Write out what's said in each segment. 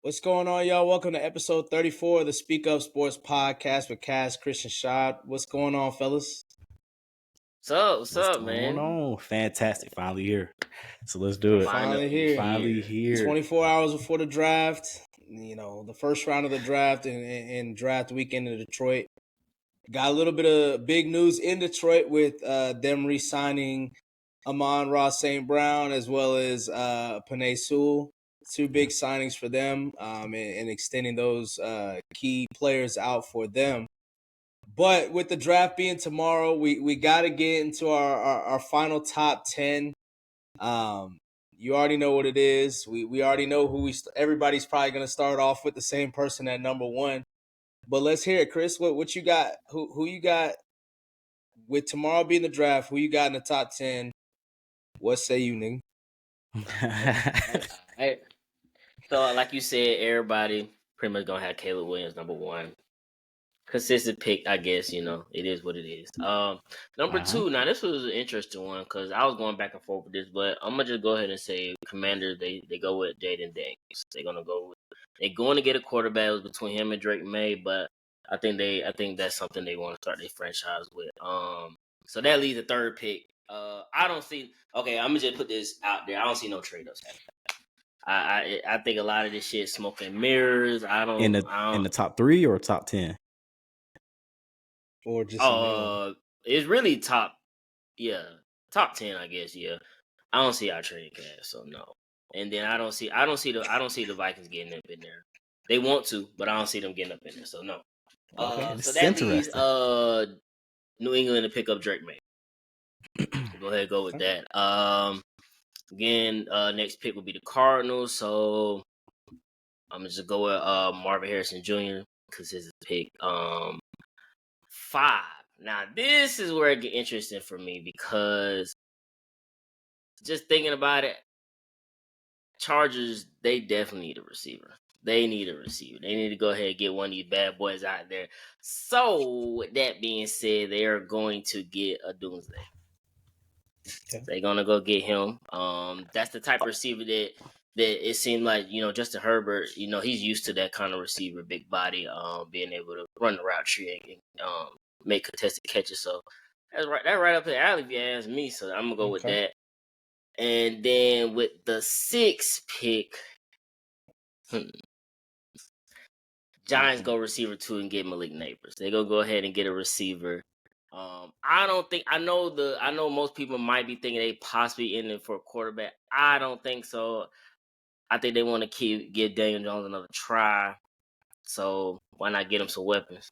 What's going on, y'all? Welcome to episode 34 of the Speak Up Sports Podcast with Cass, Christian Schad. What's going on, fellas? What's up, man? Going on? Fantastic. Finally here. So let's do it. Finally here. Finally here. 24 hours before the draft. You know, the first round of the draft and draft weekend in Detroit. Got a little bit of big news in Detroit with them re-signing Amon-Ra St. Brown as well as Penei Sewell. Two big signings for them and extending those key players out for them. But with the draft being tomorrow, we got to get into our final top 10. You already know what it is. We already know who everybody's probably going to start off with the same person at number one. But let's hear it, Chris. What you got? Who you got with tomorrow being the draft? Who you got in the top 10? What say you, nigga? So, like you said, everybody pretty much gonna have Caleb Williams number one. Consistent pick, I guess. You know, it is what it is. Number two. Now, this was an interesting one because I was going back and forth with this, but I'm gonna just go ahead and say Commanders. They go with Jaden Daniels. They're going to get a quarterback. It was between him and Drake May, but I think that's something they want to start their franchise with. So that leaves the third pick. I don't see. Okay, I'm gonna just put this out there. I don't see no trade-ups happening. I think a lot of this shit is smoke and mirrors. In the top 3 or top 10? Or just it's really top 10, I guess. Yeah, I don't see our trading Cass, so no. And then I don't see the Vikings getting up in there. They want to, but I don't see them getting up in there, so no. So that leaves New England to pick up Drake May. Go ahead, go with that. Again, next pick will be the Cardinals, so I'm gonna just go with Marvin Harrison Jr. because his pick 5. Now this is where it get interesting for me because just thinking about it, Chargers, they definitely need a receiver. They need to go ahead and get one of these bad boys out there. So with that being said, they are going to get a Doomsday. Okay. They're gonna go get him. That's the type of receiver that it seemed like, Justin Herbert, he's used to that kind of receiver, big body, being able to run the route tree and make contested catches. So that's right up the alley if you ask me. So I'm gonna go with that. And then with the 6th pick, Giants go receiver 2 and get Malik Neighbors. They're gonna go ahead and get a receiver. I know most people might be thinking they possibly in it for a quarterback. I don't think so. I think they want to give Daniel Jones another try. So why not get him some weapons?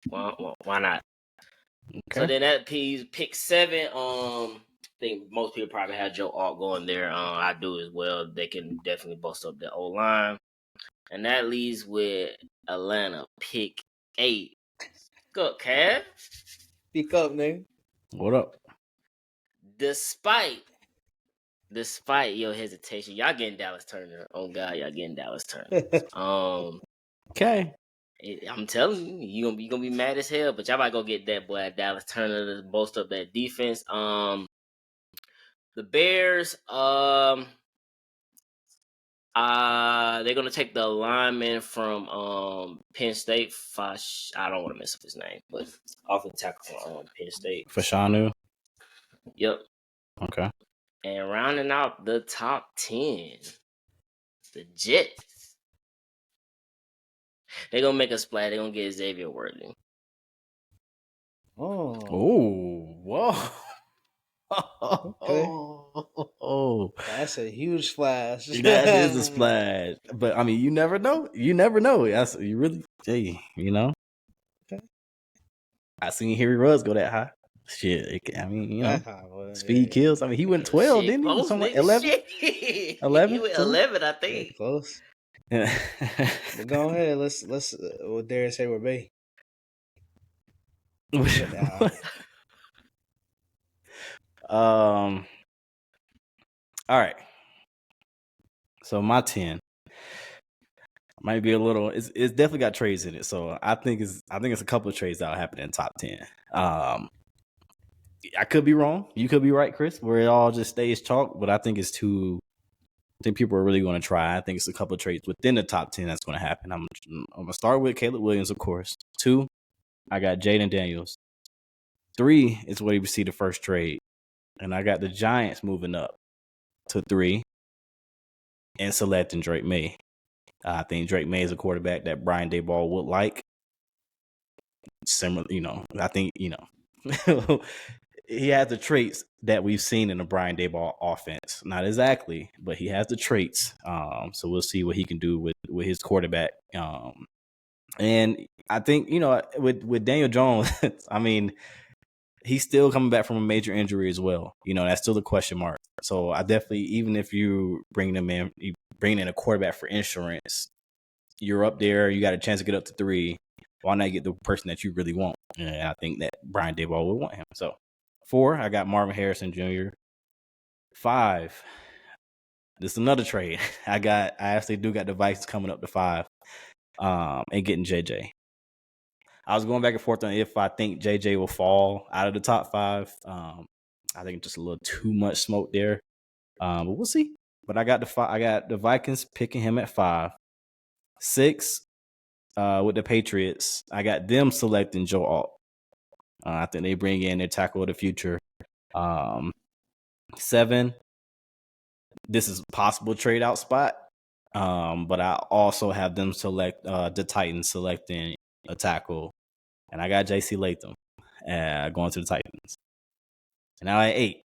Why not? Okay. So then that pick 7. I think most people probably have Joe Alt going there. I do as well. They can definitely bust up the O-line. And that leaves with Atlanta pick 8. Good, Cav. Speak up, nigga. What up? Despite your hesitation, y'all getting Dallas Turner. Oh God, y'all getting Dallas Turner. Okay. I'm telling you, you gonna be mad as hell, but y'all might go get that boy Dallas Turner to bolster up that defense. The Bears, they're gonna take the lineman from Penn State. I don't want to mess up his name, but offensive tackle from Penn State. Fashanu. Yep. Okay. And rounding out the top 10, the Jets. They're gonna make a splash. They're gonna get Xavier Worthy. Oh, whoa. Okay. That's a huge splash. That is a splash. But I mean, you never know. That's you really, Okay. I seen Harry Ruggs go that high. Shit. Speed kills. I mean, he went 12, didn't he? Close, Something like 11? 11? He went 11, I think. Yeah, close. But go ahead. Let's what Darius Hayward be. All right. So my 10 might be a little. It's definitely got trades in it. So I think it's a couple of trades that'll happen in top 10. I could be wrong. You could be right, Chris, where it all just stays chalk. But I think it's two I think people are really going to try. I think it's a couple of trades within the top 10 that's going to happen. I'm going to start with Caleb Williams, of course. 2, I got Jaden Daniels. 3 is where you see the first trade. And I got the Giants moving up to 3 and selecting Drake May. I think Drake May is a quarterback that Brian Daboll would like. Similar, I think, he has the traits that we've seen in the Brian Daboll offense. Not exactly, but he has the traits. So we'll see what he can do with his quarterback. And I think, with Daniel Jones, I mean, he's still coming back from a major injury as well. That's still a question mark. So I definitely, even if you bring in a quarterback for insurance, you're up there, you got a chance to get up to 3. Why not get the person that you really want? And I think that Brian Daboll would want him. So 4, I got Marvin Harrison Jr. 5, this is another trade. I actually do got the Vikings coming up to 5, and getting JJ. I was going back and forth on if I think JJ will fall out of the top 5. I think just a little too much smoke there, but we'll see. But I got the Vikings picking him at 5. 6, with the Patriots, I got them selecting Joe Alt. I think they bring in their tackle of the future. 7, this is a possible trade out spot, but I also have them select the Titans selecting a tackle, and I got J.C. Latham going to the Titans. And now at 8,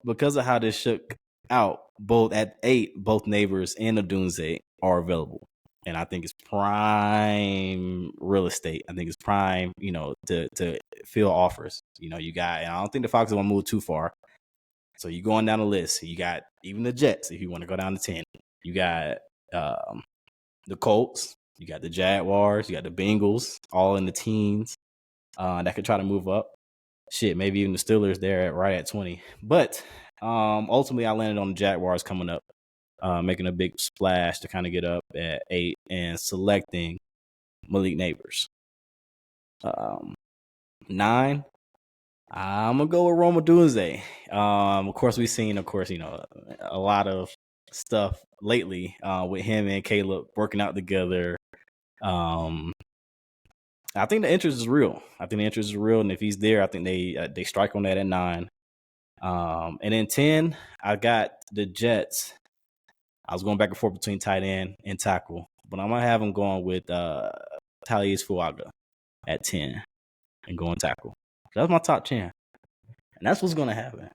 because of how this shook out, both at 8, both Neighbors and Odunze are available. And I think it's prime real estate. I think it's prime, to fill offers. You got, and I don't think the Falcons want to move too far. So you're going down the list. You got even the Jets if you want to go down to 10. You got the Colts. You got the Jaguars. You got the Bengals, all in the teens that could try to move up. Shit, maybe even the Steelers there right at 20. But ultimately, I landed on the Jaguars coming up. Making a big splash to kind of get up at 8 and selecting Malik Neighbors. 9, I'm gonna go with Rome Odunze. Of course, we've seen, a lot of stuff lately with him and Caleb working out together. I think the interest is real. And if he's there, I think they strike on that at 9. And then 10, I got the Jets. I was going back and forth between tight end and tackle, but I'm going to have him going with Talise Fuaga at 10 and going tackle. That's my top 10. And that's what's going to happen.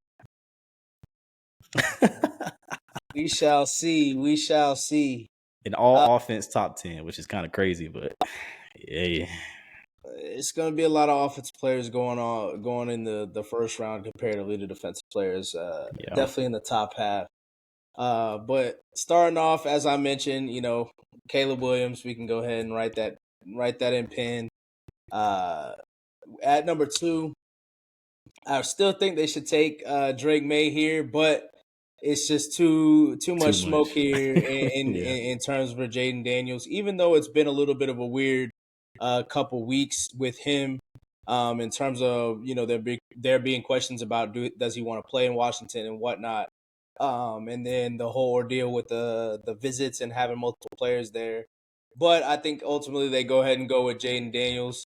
We shall see. In all offense, top 10, which is kind of crazy, but yeah. It's going to be a lot of offensive players going in the first round comparatively to defensive players. Definitely in the top half. But starting off, as I mentioned, Caleb Williams, we can go ahead and write that in pen. At number 2, I still think they should take Drake May here, but it's just too much smoke here in terms of Jaden Daniels. Even though it's been a little bit of a weird couple weeks with him, in terms of there being questions about does he want to play in Washington and whatnot. And then the whole ordeal with the visits and having multiple players there. But I think ultimately they go ahead and go with Jaden Daniels.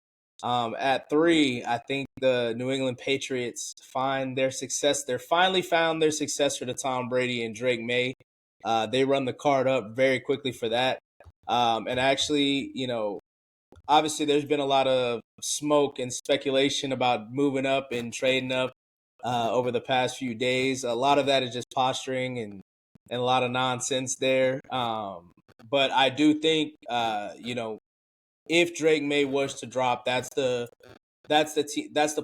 At 3, I think the New England Patriots find their success. They're finally found their successor to Tom Brady and Drake May. They run the card up very quickly for that. And actually, obviously there's been a lot of smoke and speculation about moving up and trading up over the past few days. A lot of that is just posturing and a lot of nonsense there. But I do think, if Drake May was to drop, that's the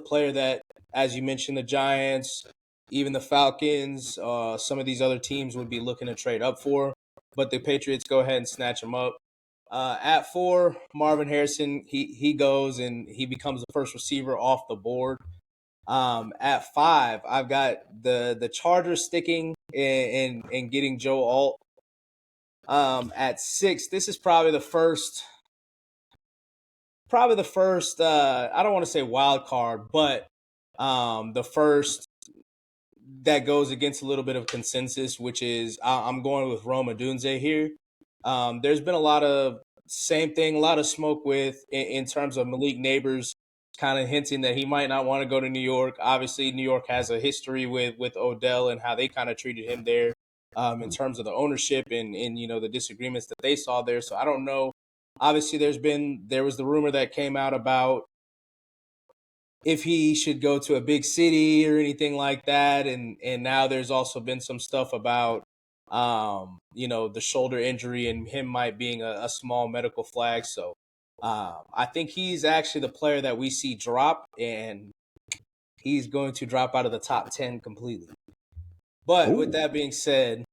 player that, as you mentioned, the Giants, even the Falcons, some of these other teams would be looking to trade up for. But the Patriots go ahead and snatch him up. At 4, Marvin Harrison, he goes and he becomes the first receiver off the board. At 5, I've got the Chargers sticking and getting Joe Alt. At 6, this is probably the first. I don't want to say wild card, but the that goes against a little bit of consensus, which is I'm going with Rome Odunze here. There's been a lot of same thing, a lot of smoke in terms of Malik Neighbors kind of hinting that he might not want to go to New York. Obviously, New York has a history with Odell and how they kind of treated him there in terms of the ownership and the disagreements that they saw there. So I don't know. Obviously, there was the rumor that came out about if he should go to a big city or anything like that, and now there's also been some stuff about the shoulder injury and him might being a small medical flag. So I think he's actually the player that we see drop, and he's going to drop out of the top 10 completely. But with that being said,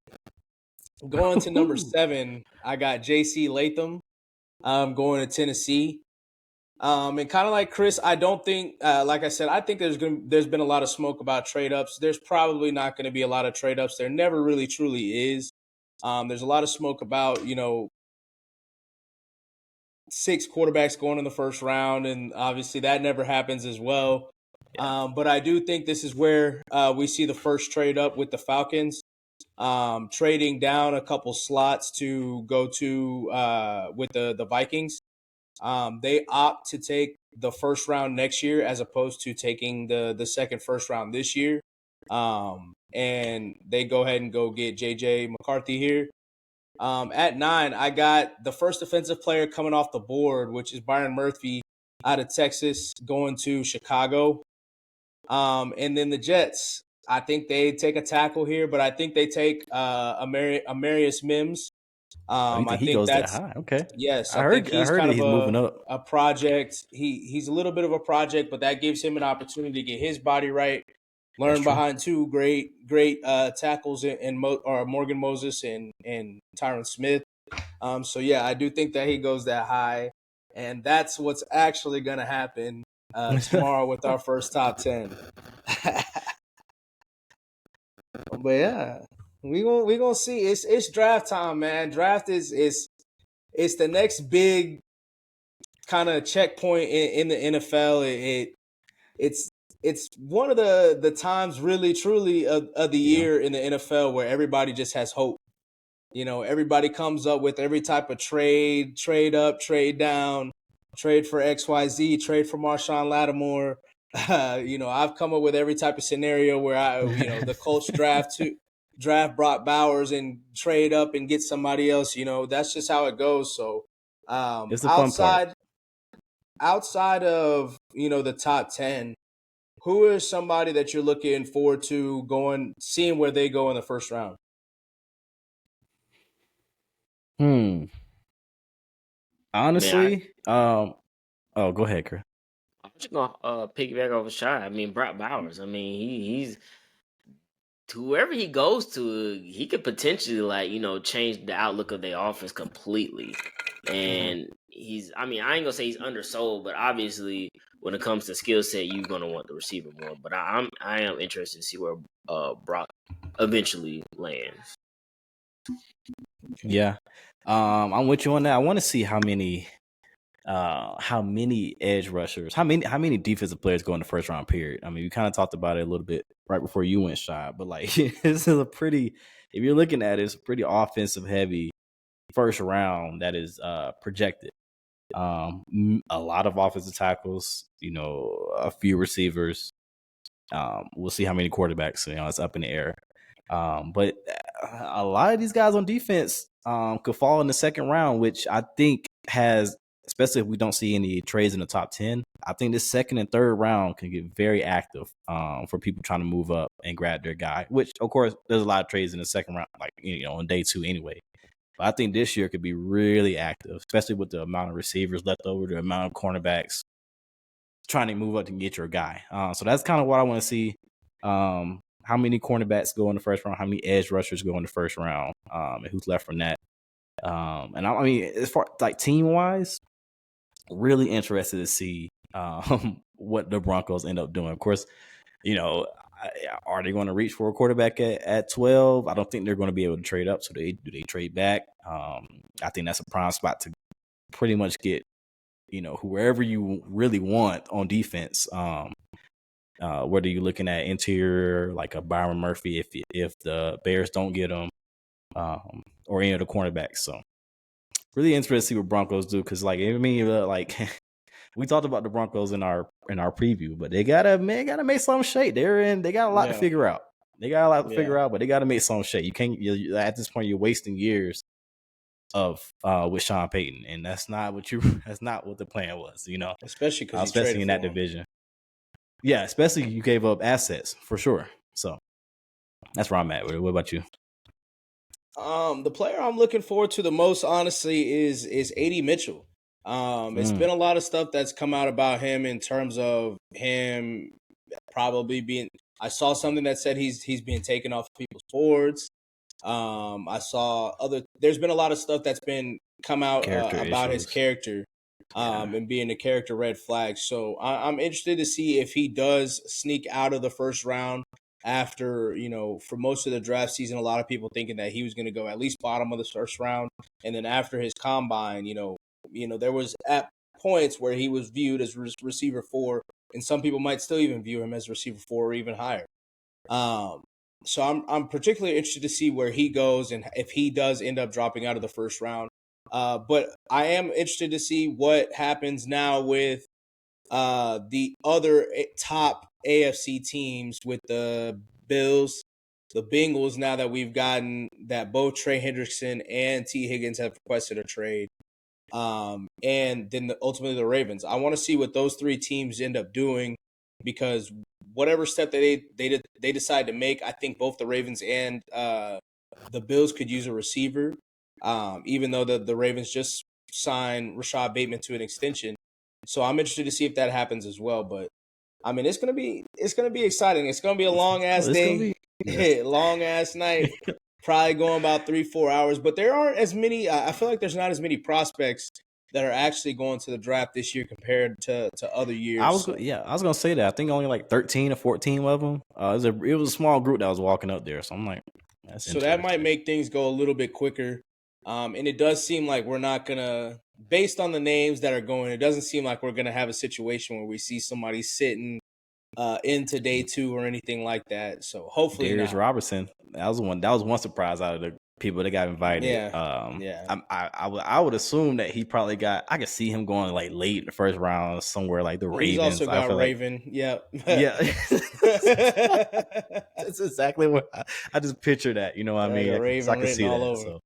going to number 7, I got J.C. Latham going to Tennessee. And kind of like Chris, I don't think, like I said, I think there's been a lot of smoke about trade ups. There's probably not going to be a lot of trade ups. There never really truly is. There's a lot of smoke about 6 quarterbacks going in the first round, and obviously that never happens as well. But I do think this is where we see the first trade up with the Falcons, trading down a couple slots to go to with the Vikings. They opt to take the first round next year as opposed to taking the second first round this year. And they go ahead and go get JJ McCarthy here. At 9, I got the first defensive player coming off the board, which is Byron Murphy out of Texas going to Chicago. And then the Jets, I think they take a tackle here, but I think they take Amarius Mims. You think he goes that high? Okay. Yes, I think he's kind of he's moving up. A project. He's a little bit of a project, but that gives him an opportunity to get his body right, learn behind 2 great tackles in Morgan Moses and Tyron Smith. So yeah, I do think that he goes that high, and that's what's actually going to happen tomorrow with our first top 10. But yeah, we gonna see. It's draft time, man. Draft is the next big kind of checkpoint in the NFL. It's one of the times really truly of the year in the NFL where everybody just has hope. Everybody comes up with every type of trade up, trade down, trade for XYZ, trade for Marshawn Lattimore. I've come up with every type of scenario where the Colts draft Brock Bowers and trade up and get somebody else. That's just how it goes. So it's the fun part. Outside of the top 10, who is somebody that you're looking forward to seeing where they go in the first round? Honestly, go ahead, Chris. I'm just gonna piggyback off a shot. I mean, Brock Bowers. I mean, he's whoever he goes to, he could potentially change the outlook of their offense completely. And I ain't gonna say he's undersold, but obviously when it comes to skill set, you're gonna want the receiver more. But I am interested to see where Brock eventually lands. Yeah, I'm with you on that. I want to see how many edge rushers, how many defensive players go in the first round period. I mean, we kind of talked about it a little bit right before you went, Shy, but like this is if you're looking at it, it's a pretty offensive heavy first round that is projected. A lot of offensive tackles, a few receivers. We'll see how many quarterbacks. It's up in the air. But a lot of these guys on defense could fall in the second round, which I think has, especially if we don't see any trades in the top 10, I think this second and third round can get very active for people trying to move up and grab their guy, which, of course, there's a lot of trades in the second round, like, on day 2 anyway. But I think this year could be really active, especially with the amount of receivers left over, the amount of cornerbacks trying to move up to get your guy. So that's kind of what I want to see. How many cornerbacks go in the first round? How many edge rushers go in the first round? And who's left from that? And I mean, as far like team wise, really interested to see what the Broncos end up doing. Of course, are they going to reach for a quarterback at 12? I don't think they're going to be able to trade up. So do they trade back? I think that's a prime spot to pretty much get, whoever you really want on defense. Whether you're looking at interior like a Byron Murphy, if the Bears don't get him, or any of the cornerbacks. So really interested to see what Broncos do, because like I mean, like we talked about the Broncos in our preview, but they gotta make some shake. They got a lot to figure out. They got a lot to figure out, but they got to make some shake. You can't. At this point, you're wasting years of with Sean Payton, and that's not what the plan was. You know, especially because especially in that division. Yeah, especially you gave up assets for sure. So that's where I'm at. What about you? The player I'm looking forward to the most, honestly, is AD Mitchell. It's been a lot of stuff that's come out about him in terms of him probably being. I saw something that said he's being taken off people's boards. I saw there's been a lot of stuff that's been come out about his character, and being a character red flag. So I'm interested to see if he does sneak out of the first round. After, for most of the draft season, a lot of people thinking that he was going to go at least bottom of the first round. And then after his combine, there was at points where he was viewed as receiver 4, and some people might still even view him as receiver 4 or even higher. So I'm particularly interested to see where he goes and if he does end up dropping out of the first round. But I am interested to see what happens now with the other top AFC teams, with the Bills, the Bengals, now that we've gotten that both Trey Hendrickson and T. Higgins have requested a trade. And then ultimately the Ravens. I want to see what those 3 teams end up doing, because whatever step that they decide to make, I think both the Ravens and the Bills could use a receiver, even though the Ravens just signed Rashad Bateman to an extension. So I'm interested to see if that happens as well. But I mean, it's gonna be exciting. It's gonna be a long ass day, long ass night, probably going about 3-4 hours. But there aren't as many. I feel like there's not as many prospects that are actually going to the draft this year compared to other years. I was gonna say that. I think only like 13 or 14 of them. It was a small group that was walking up there. So I'm like, so that might make things go a little bit quicker. And it does seem like we're not gonna, based on the names that are going, it doesn't seem like we're gonna have a situation where we see somebody sitting into day 2 or anything like that. So hopefully, Darius Robertson. That was one surprise out of the people that got invited. I would assume that he probably got. I could see him going like late in the first round, somewhere like the Ravens. He's also got Raven. Yeah. That's exactly what I just picture that. You know what I mean? So I can see that. Over. So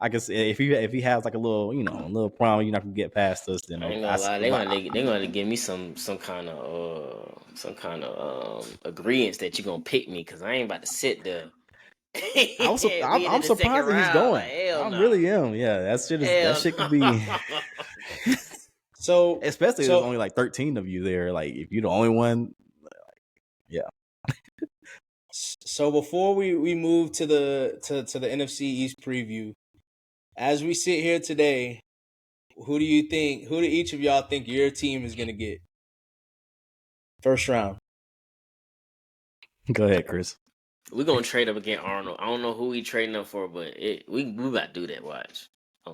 I can see if he has like a little, little problem, you're not gonna get past us. Then I ain't gonna lie, they're gonna give me some kind of agreements that you're gonna pick me, because I ain't about to sit there. I'm surprised that he's going. Like, really am. Yeah, that shit could be. So especially if there's only like 13 of you there. Like if you're the only one, yeah. So before we move to the NFC East preview, as we sit here today, who do each of y'all think your team is gonna get first round? Go ahead, Chris. We're gonna trade up against Arnold. I don't know who we trading up for, but we got to do that. Watch.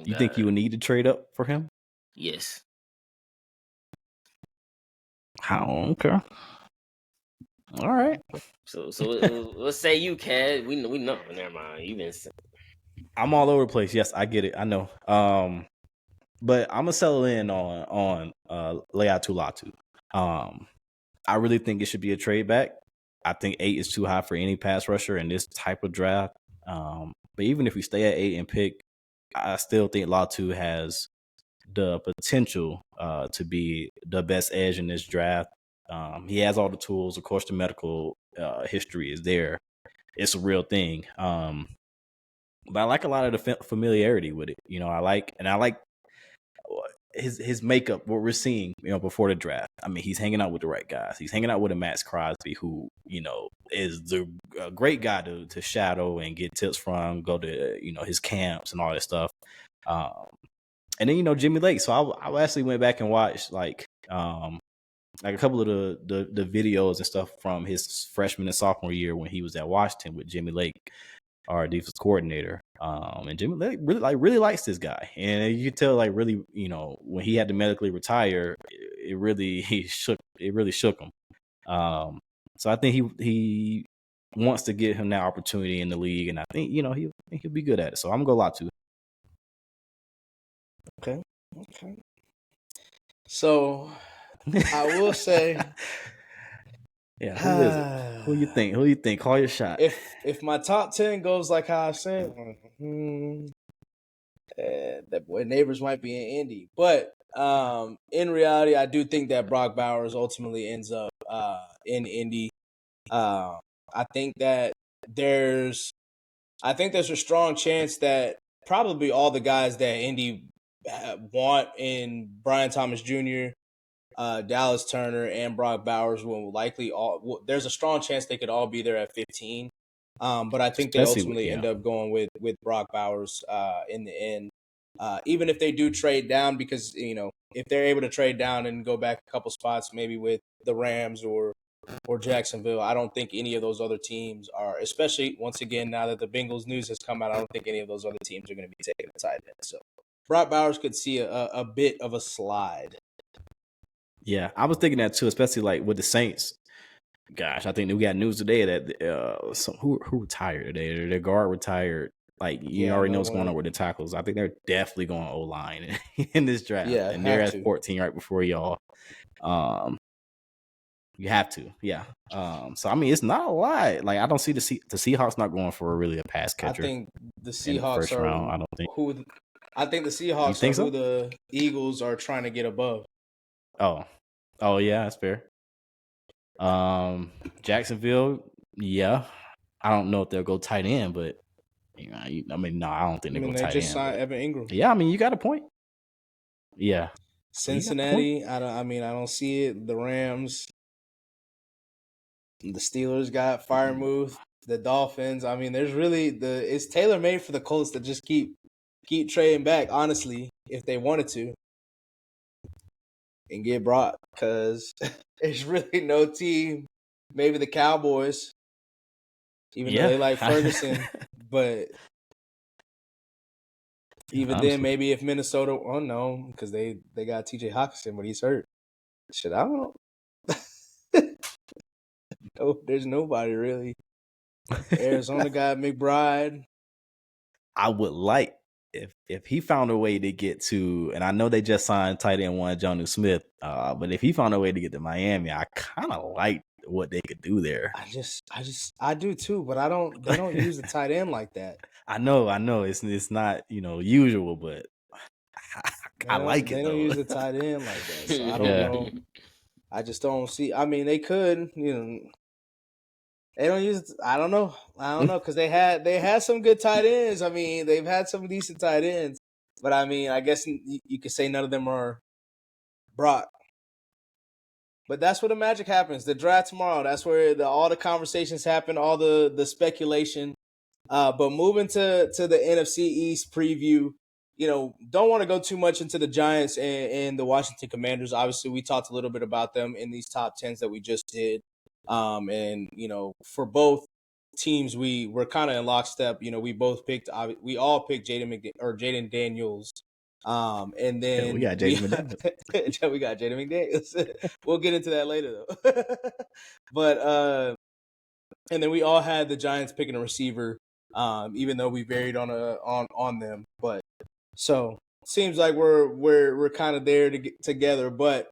You think you would need to trade up for him? Yes. Okay. All right. So let's say you, Cad. We know. Never mind. You've been. I'm all over the place. Yes, I get it. I know. But I'm gonna settle in on Leatu Latu. I really think it should be a trade back. I think 8 is too high for any pass rusher in this type of draft. But even if we stay at 8 and pick, I still think Latu has the potential to be the best edge in this draft. He has all the tools. Of course, the medical history is there. It's a real thing. But I like a lot of the familiarity with it. I like his makeup, what we're seeing, before the draft. I mean, he's hanging out with the right guys. He's hanging out with a Max Crosby, who, is the great guy to shadow and get tips from, go to, his camps and all that stuff. And then, Jimmy Lake. So I actually went back and watched like a couple of the videos and stuff from his freshman and sophomore year when he was at Washington with Jimmy Lake, our defense coordinator. And Jimmy Lake really likes this guy. And you can tell, like, really, when he had to medically retire, it really shook him. So I think he wants to give him that opportunity in the league, and I think he'll be good at it. So I'm gonna go lot 2. Okay. So I will say, yeah, who is it? Who you think? Call your shot. If my top 10 goes like how I said, that boy Neighbors might be in Indy, but in reality, I do think that Brock Bowers ultimately ends up in Indy. I think that there's a strong chance that probably all the guys that Indy want in Brian Thomas Jr., Dallas Turner, and Brock Bowers will likely there's a strong chance they could all be there at 15. But I think they ultimately end up going with Brock Bowers in the end. Even if they do trade down, because if they're able to trade down and go back a couple spots, maybe with the Rams or Jacksonville, I don't think any of those other teams are, especially once again now that the Bengals news has come out, I don't think any of those other teams are going to be taking a tight end. So Brock Bowers could see a bit of a slide. Yeah, I was thinking that too, especially like with the Saints. Gosh, I think we got news today that who retired today. Their guard retired. Like you already know what's going on with the tackles. I think they're definitely going O-line in this draft. Yeah, and they're at 14 right before y'all. You have to, yeah. So I mean, it's not a lot. Like I don't see the Seahawks not going for really a pass catcher. I think the Seahawks are round. I don't think I think the Seahawks are who the Eagles are trying to get above. Oh yeah, that's fair. Jacksonville, yeah. I don't know if they'll go tight end, but I don't think they'll go tight end. They just signed Evan Ingram. Yeah, I mean, you got a point. Yeah. Cincinnati, I don't see it. The Rams, the Steelers got fire move. The Dolphins, I mean, there's really it's tailor made for the Colts to just keep trading back. Honestly, if they wanted to, and get Brock, because there's really no team. Maybe the Cowboys, even though they like Ferguson, but even then, maybe if Minnesota, oh no, because they got T.J. Hawkinson, but he's hurt. Shit, I don't know. No, there's nobody really. Arizona got McBride. I would like if he found a way to get to, and I know they just signed tight end one Jonnu Smith, but if he found a way to get to Miami, I kind of like what they could do there. I do too, but they don't use the tight end like that. I know it's not usual, but I like it. They don't use the tight end like that, so I don't know. I just don't see. I mean, they could, they don't use. I don't know, because they had some good tight ends. I mean, they've had some decent tight ends, but I mean, I guess you could say none of them are Brock. But that's where the magic happens. The draft tomorrow. That's where all the conversations happen, all the speculation. But moving to the NFC East preview, don't want to go too much into the Giants and the Washington Commanders. Obviously, we talked a little bit about them in these top 10s that we just did. And for both teams, we were kind of in lockstep. We all picked Jaden Daniels. And then we got Jaden McDaniels. We got Jaden McDaniels. We'll get into that later though. But and then we all had the Giants picking a receiver, even though we varied on them. But so seems like we're kind of there to get together. But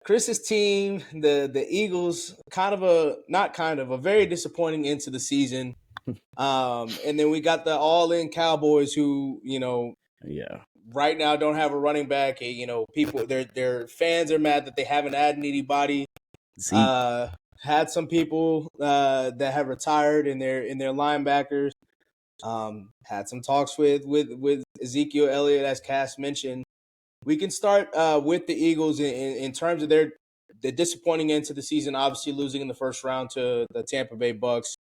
Chris's team, the Eagles, a very disappointing end to the season. And then we got the all-in Cowboys who, right now don't have a running back. People, their fans are mad that they haven't added anybody. Had some people that have retired in their linebackers. Had some talks with Ezekiel Elliott, as Cass mentioned. We can start with the Eagles in terms of the disappointing end to the season, obviously losing in the first round to the Tampa Bay Bucks.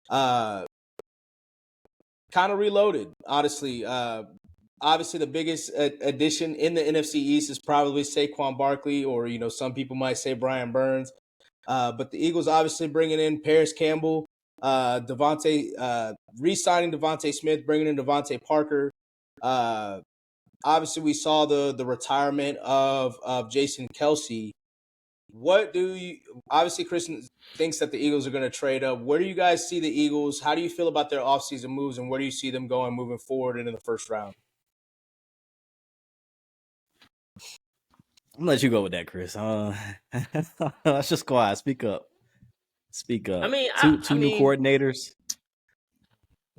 Kind of reloaded, honestly. Obviously, the biggest addition in the NFC East is probably Saquon Barkley, or some people might say Brian Burns. But the Eagles obviously bringing in Paris Campbell, re-signing Devontae Smith, bringing in Devontae Parker. Obviously, we saw the retirement of Jason Kelce. what do you obviously Christian thinks that the Eagles are going to trade up. Where do you guys see the Eagles? How do you feel about their offseason moves, and where do you see them going moving forward into the first round? I'm gonna let you go with that, Chris. That's your squad. Speak up. Speak up. I mean, Two new coordinators.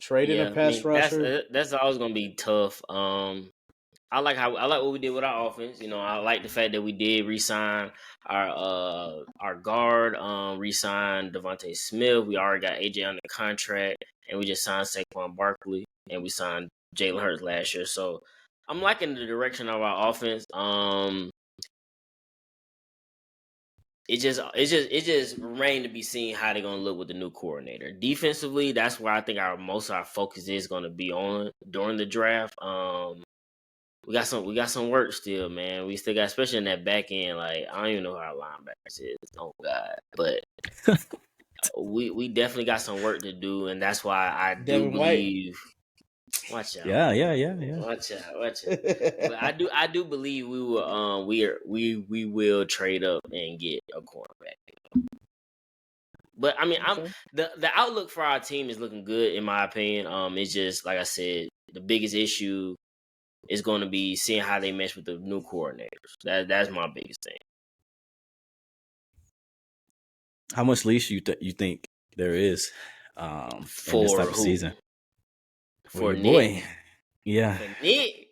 Trading a yeah. I pass mean, rusher. that's always gonna be tough. I like what we did with our offense. You know, I like the fact that we did re-sign our guard, re-signed Devontae Smith. We already got AJ on the contract, and we just signed Saquon Barkley, and we signed Jalen Hurts last year. So I'm liking the direction of our offense. It just remains to be seen how they're gonna look with the new coordinator. Defensively, that's where I think most of our focus is gonna be on during the draft. We got some work still, man. We still got, especially in that back end. Like, I don't even know who our linebackers is. Oh God, but we definitely got some work to do, and that's why I do Devin White. believe. Watch out. Yeah. Watch out. But I do believe we will we will trade up and get a cornerback. But I mean, Okay. the outlook for our team is looking good in my opinion. It's just like I said, the biggest issue is going to be seeing how they mesh with the new coordinators. That's my biggest thing. How much leash you think there is in this For type of who? season? For your Nick. boy. Yeah. For Nick.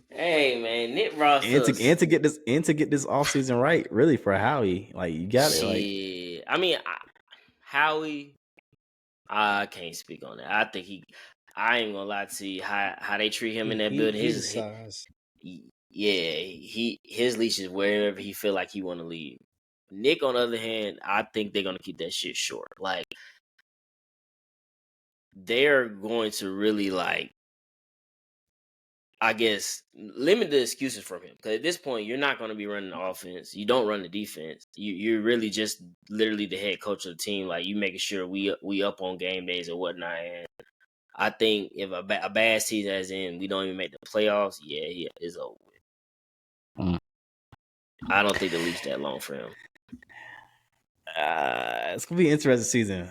Hey man, Nick brought And us. to get this offseason right, really, for Howie. Like, you got it. Shit. I mean, Howie, I can't speak on that. I think I ain't gonna lie to you how they treat him in that building. He's a size. His leash is wherever he feel like he want to leave. Nick, on the other hand, I think they're gonna keep that shit short. Like, they're going to really, like, I guess, limit the excuses from him. Because at this point, you're not going to be running the offense. You don't run the defense. You're really just literally the head coach of the team. Like, you making sure we up on game days or whatnot. And I think if a bad season, as in we don't even make the playoffs, yeah, it's over with. I don't think the leash that long for him. It's gonna be an interesting season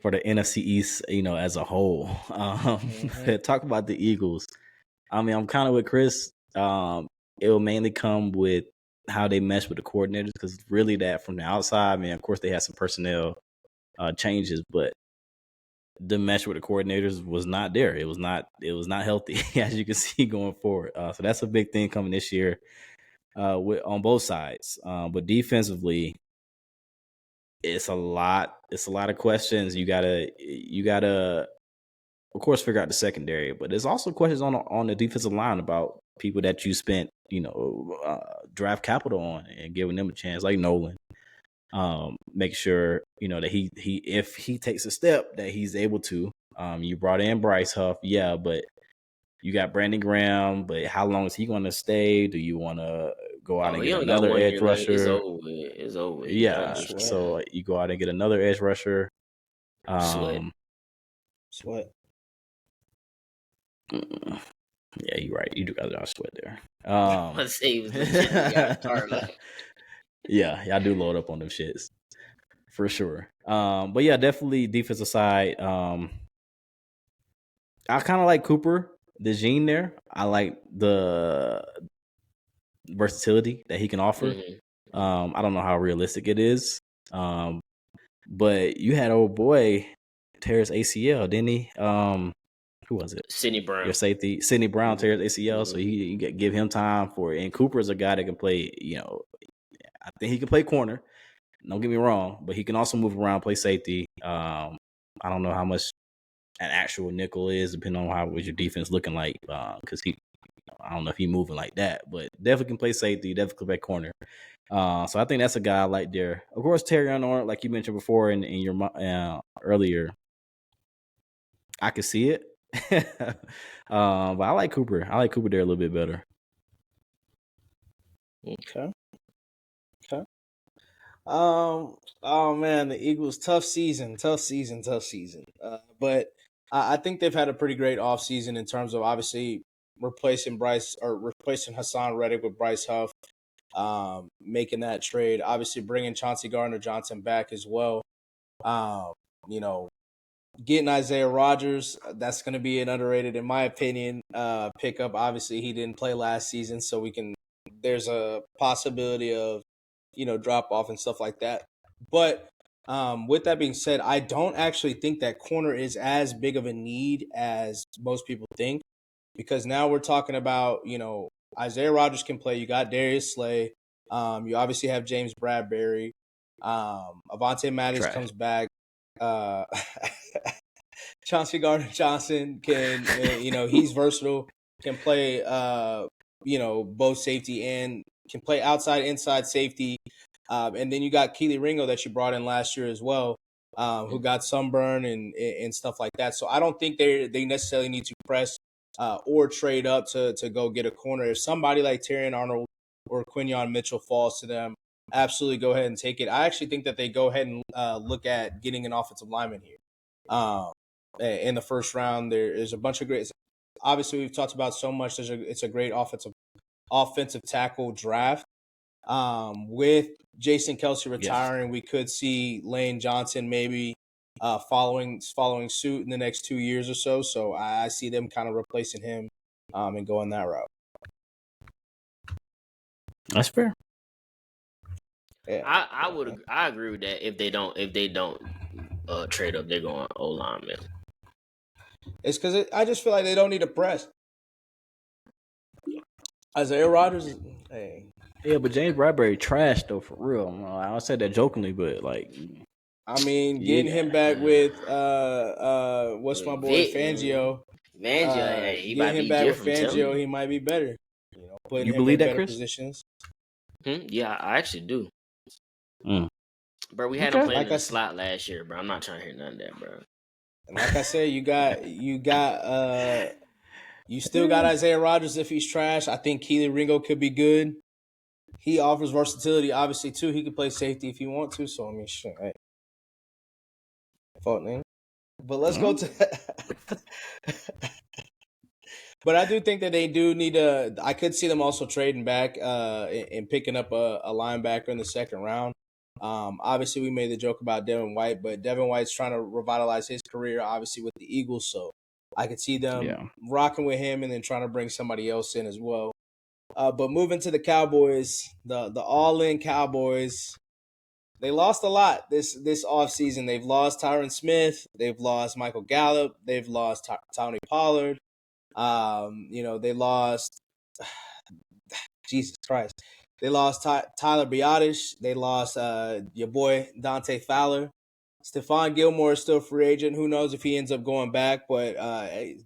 for the NFC East, as a whole. Talk about the Eagles. I mean, I'm kind of with Chris. It will mainly come with how they mesh with the coordinators, because really that from the outside, I mean, of course they had some personnel changes, but the mesh with the coordinators was not there. It was not healthy, as you can see going forward. So that's a big thing coming this year on both sides. But defensively, it's a lot of questions. You gotta of course figure out the secondary, but there's also questions on the defensive line about people that you spent draft capital on and giving them a chance, like Nolan. Make sure that he if he takes a step that he's able to. You brought in Bryce Huff, yeah, but you got Brandon Graham, but how long is he going to stay? Do you want to go out and get another edge rusher? It's over. Yeah, so you go out and get another edge rusher. Sweat. Yeah, you're right. You do got a Sweat there. Let's say yeah, I do load up on them shits for sure. But yeah, definitely defensive side. I kind of like Cooper, the gene there. I like the versatility that he can offer. Mm-hmm. I don't know how realistic it is. But you had old boy tear his ACL, didn't he? Who was it? Sidney Brown. Your safety, Sidney Brown tears ACL, so you give him time for it. And Cooper's a guy that can play. I think he can play corner. Don't get me wrong, but he can also move around, play safety. I don't know how much an actual nickel is, depending on how was your defense looking like. Because I don't know if he's moving like that, but definitely can play safety, definitely can play corner. So I think that's a guy I like there. Of course, Terry Arnold, like you mentioned before in your earlier, I could see it. But I like Cooper. I like Cooper there a little bit better. Okay. Oh man, the Eagles tough season. But I think they've had a pretty great offseason in terms of obviously replacing Hassan Reddick with Bryce Huff. making that trade. Obviously, bringing Chauncey Gardner-Johnson back as well. You know, getting Isaiah Rodgers, that's going to be an underrated, in my opinion, pickup. Obviously, he didn't play last season, so there's a possibility of, drop off and stuff like that. But with that being said, I don't actually think that corner is as big of a need as most people think, because now we're talking about, Isaiah Rodgers can play. You got Darius Slay. You obviously have James Bradbury. Avonte Maddox comes back. Chauncey Gardner-Johnson can, he's versatile, can play, both safety and can play outside, inside safety. And then you got Keely Ringo that you brought in last year as well, who got sunburn and stuff like that. So I don't think they necessarily need to press or trade up to go get a corner. If somebody like Terrion Arnold or Quinyon Mitchell falls to them, absolutely go ahead and take it. I actually think that they go ahead and look at getting an offensive lineman here. In the first round, there is a bunch of great. Obviously, we've talked about so much. It's a great offensive tackle draft. With Jason Kelce retiring, we could see Lane Johnson maybe following suit in the next 2 years or so. So I see them kind of replacing him and going that route. That's fair. Yeah. I agree with that. If they don't trade up, they're going O-line, man. It's because I just feel like they don't need to press. Isaiah Rodgers, hey. Yeah, but James Bradbury trash though, for real. I don't say that jokingly, but like, I mean, getting him back with what's my boy Fangio. He might him be back with different. Fangio, he might be better. Putting you him believe in that, better Chris? Positions. Yeah, I actually do. Bro, we had him playing in the slot last year, bro. I'm not trying to hear none of that, bro. And like I said, you still got Isaiah Rodgers if he's trash. I think Keely Ringo could be good. He offers versatility, obviously, too. He can play safety if he wants to. So, I mean, shit. Hey. Fault name. But let's go to But I do think that they do need I could see them also trading back and picking up a linebacker in the second round. Obviously, we made the joke about Devin White, but Devin White's trying to revitalize his career, obviously, with the Eagles. So I could see them rocking with him and then trying to bring somebody else in as well. But moving to the Cowboys, the all-in Cowboys, they lost a lot this offseason. They've lost Tyron Smith. They've lost Michael Gallup. They've lost Tony Pollard. They lost Jesus Christ. They lost Tyler Biotish. They lost your boy Dante Fowler. Stefon Gilmore is still a free agent. Who knows if he ends up going back? But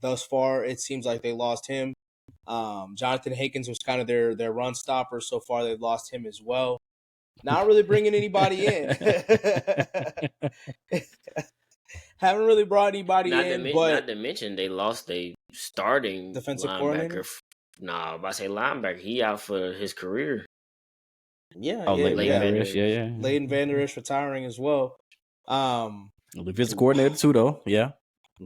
thus far, it seems like they lost him. Jonathan Hankins was kind of their run stopper. So far, they've lost him as well. Not really bringing anybody in. Haven't really brought anybody in. Not to mention they lost a starting defensive linebacker. Coordinator? Nah, if I say linebacker, he out for his career. Yeah. Leighton Vander Esch retiring as well. Defensive coordinator too, though. Yeah.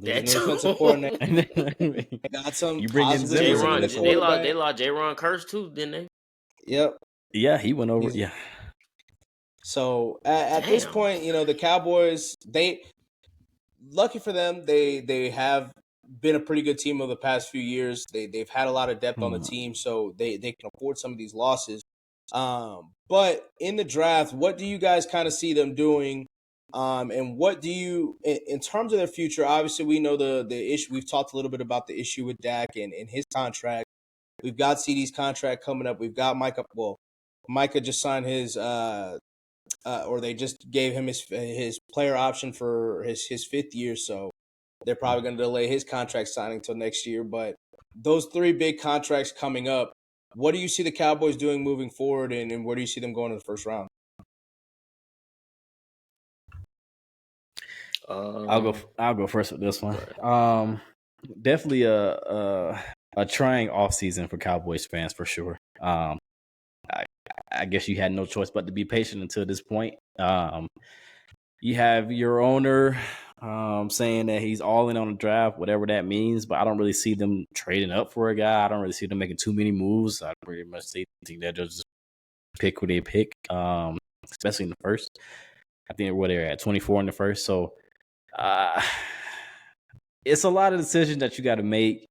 Defensive coordinator. Got some. You bring in J-Ron. They lost J-Ron Curse too, didn't they? Yep. Yeah, he went over. So at this point, the Cowboys, lucky for them, they have been a pretty good team over the past few years. They've had a lot of depth on the team, so they can afford some of these losses. But in the draft, what do you guys kind of see them doing? And what do you, in terms of their future? Obviously, we know the issue. We've talked a little bit about the issue with Dak and his contract. We've got CD's contract coming up. We've got Micah. Well, Micah just signed his, or they just gave him his player option for his fifth year. So they're probably going to delay his contract signing until next year. But those three big contracts coming up, what do you see the Cowboys doing moving forward, and where do you see them going in the first round? I'll go first with this one. Definitely a trying off season for Cowboys fans for sure. I guess you had no choice but to be patient until this point. You have your owner saying that he's all in on the draft, whatever that means, but I don't really see them trading up for a guy. I don't really see them making too many moves. I pretty much think they're just pick who they pick, especially in the first. I think they're at 24 in the first. So it's a lot of decisions that you got to make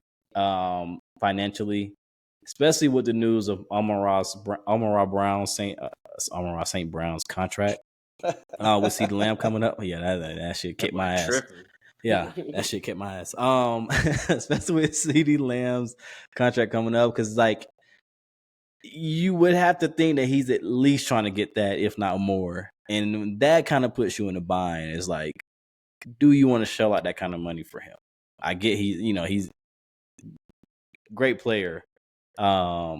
financially, especially with the news of Amon-Ra St. Brown's contract. With CeeDee Lamb coming up. Yeah, that shit kicked my ass. Yeah, that shit kicked my ass. Especially with CeeDee Lamb's contract coming up, because like you would have to think that he's at least trying to get that, if not more. And that kind of puts you in a bind. It's like, do you want to shell out that kind of money for him? I get he's a great player. But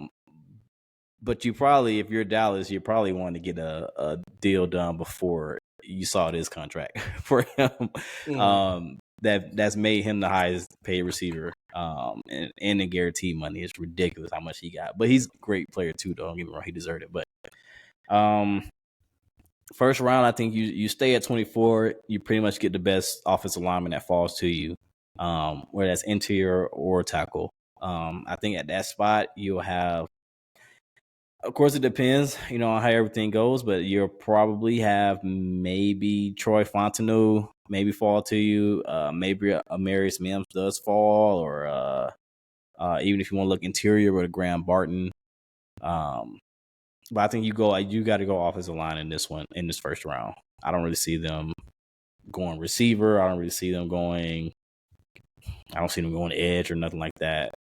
you probably, if you're Dallas, you probably want to get a deal done before you saw this contract for him. That's made him the highest paid receiver. And the guaranteed money. It's ridiculous how much he got. But he's a great player too, though. Don't get me wrong, he deserved it. But first round, I think you stay at 24. You pretty much get the best offensive lineman that falls to you, whether that's interior or tackle. I think at that spot you'll have. Of course, it depends, on how everything goes, but you'll probably have maybe Troy Fontenot maybe fall to you. Maybe Amarius Mims does fall, or even if you want to look interior with a Graham Barton. But I think you got to go offensive line in this first round. I don't really see them going receiver. I don't see them going edge or nothing like that.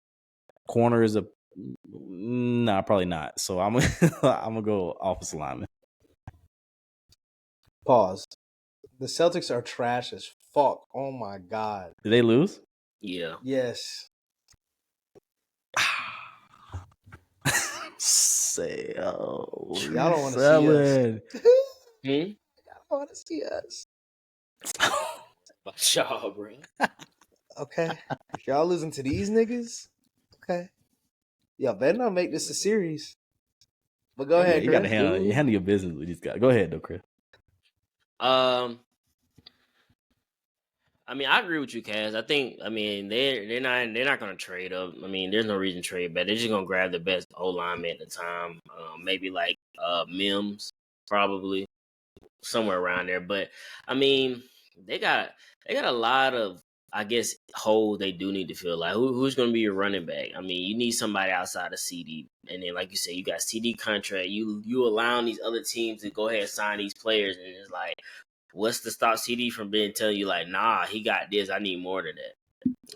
Corner is nah, probably not. So I'm gonna go offensive lineman. Pause. The Celtics are trash as fuck. Oh my god. Did they lose? Yeah. Yes. Y'all don't want to see us. Y'all don't want to see us. Fuck y'all, bro. Okay. If y'all losing to these niggas, okay. Y'all better not make this a series. But go ahead, you Chris. Gotta handle your business with these guys. Go ahead, though, Chris. I mean, I agree with you, Kaz. I think, they're not gonna trade up. I mean, there's no reason to trade back. They're just gonna grab the best O lineman at the time. Maybe like Mims, probably somewhere around there. But I mean, they got a lot of, I guess, holes they do need to fill. Like who's gonna be your running back? I mean, you need somebody outside of CD. And then, like you said, you got CD contract. You allowing these other teams to go ahead and sign these players, and it's like, what's to stop CD from telling you like, nah, he got this. I need more than that.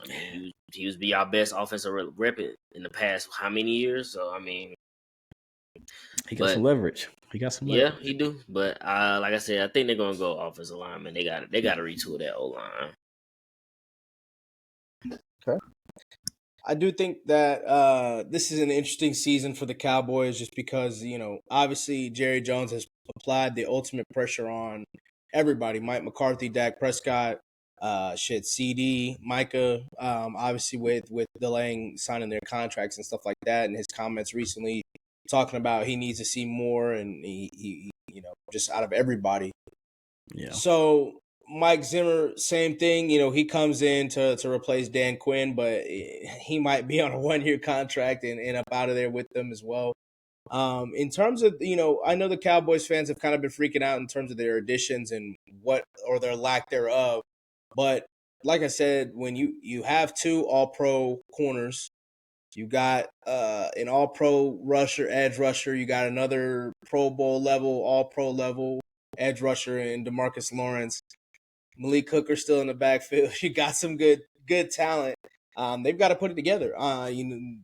I mean, he was be our best offensive rep in the past how many years? So I mean, he got some leverage. Yeah, he do. But like I said, I think they're gonna go offensive lineman. They got to retool that O line. Okay. I do think that this is an interesting season for the Cowboys, just because obviously Jerry Jones has applied the ultimate pressure on everybody. Mike McCarthy, Dak Prescott, CD, Micah, obviously with delaying signing their contracts and stuff like that, and his comments recently talking about he needs to see more, and he just out of everybody. Yeah. So Mike Zimmer, same thing. You know, he comes in to replace Dan Quinn, but he might be on a 1-year contract and up out of there with them as well. In terms of, I know the Cowboys fans have kind of been freaking out in terms of their additions and what, or their lack thereof. But like I said, when you have 2 all-pro corners, you got an all-pro rusher, edge rusher, you got another Pro Bowl level, all-pro level edge rusher in DeMarcus Lawrence. Malik Hooker still in the backfield. You got some good talent. They've got to put it together.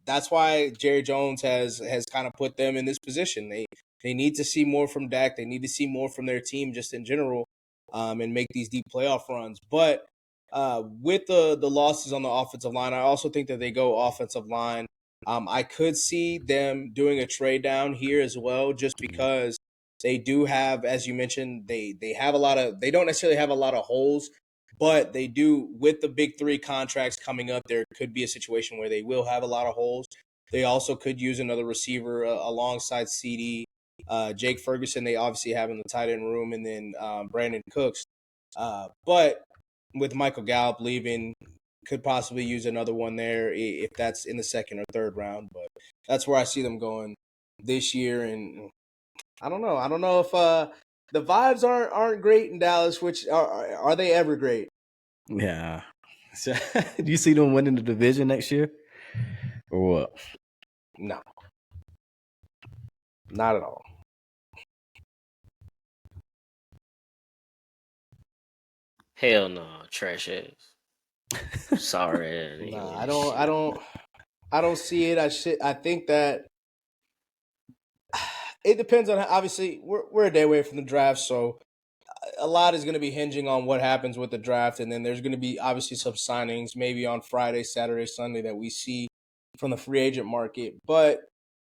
That's why Jerry Jones has kind of put them in this position. They need to see more from Dak. They need to see more from their team just in general, and make these deep playoff runs. But with the losses on the offensive line, I also think that they go offensive line. I could see them doing a trade down here as well, just because they do have, as you mentioned, they have they don't necessarily have a lot of holes, but they do, with the big 3 contracts coming up, there could be a situation where they will have a lot of holes. They also could use another receiver alongside CD. Jake Ferguson, they obviously have in the tight end room, and then Brandon Cooks. But with Michael Gallup leaving, could possibly use another one there if that's in the 2nd or 3rd round. But that's where I see them going this year. And I don't know. I don't know if the vibes aren't great in Dallas. Which are they ever great? Yeah. So, do you see them winning the division next year, or what? No, not at all. Hell no, trash ass. Sorry, Nah, I don't see it. I think that it depends on. Obviously, we're a day away from the draft, so a lot is going to be hinging on what happens with the draft, and then there's going to be obviously some signings, maybe on Friday, Saturday, Sunday that we see from the free agent market. But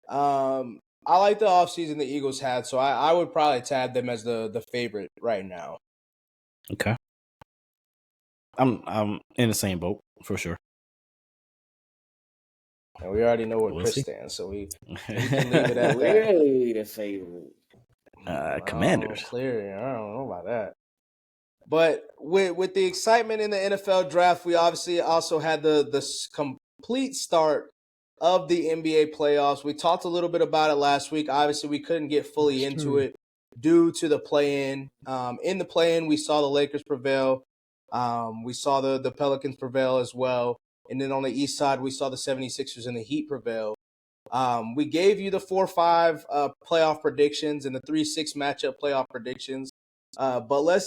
I like the offseason the Eagles had, so I would probably tab them as the favorite right now. Okay. I'm in the same boat for sure. And we already know where We'll Chris see. stands, so we can leave it at that. Really the favorite. Commanders. Clearly, I don't know about that. But with the excitement in the NFL draft, we obviously also had the complete start of the NBA playoffs. We talked a little bit about it last week. Obviously, we couldn't get fully into it due to the play-in. In the play-in, we saw the Lakers prevail. We saw the Pelicans prevail as well. And then on the east side, we saw the 76ers and the Heat prevail. We gave you the 4-5 playoff predictions and the 3-6 matchup playoff predictions. But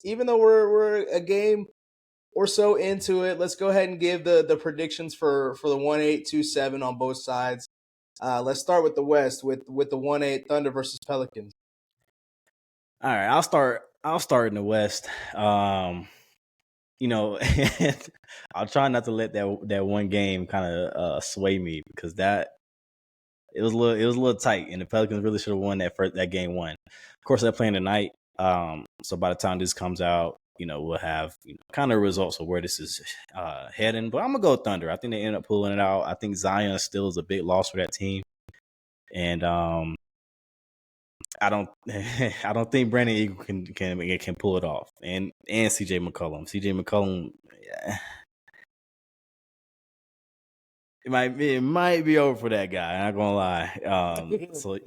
even though we're a game or so into it, let's go ahead and give the predictions for the 1-8, 2-7 on both sides. Let's start with the West with the 1-8 Thunder versus Pelicans. All right, I'll start in the West. I'll try not to let that one game kind of sway me, because it was a little tight, and the Pelicans really should have won that game one. Of course, they're playing tonight. So by the time this comes out, we'll have kind of results of where this is heading. But I'm gonna go Thunder. I think they end up pulling it out. I think Zion still is a big loss for that team, and I don't think Brandon Eagle can pull it off. And CJ McCollum, yeah. It might be over for that guy. I'm not gonna lie. So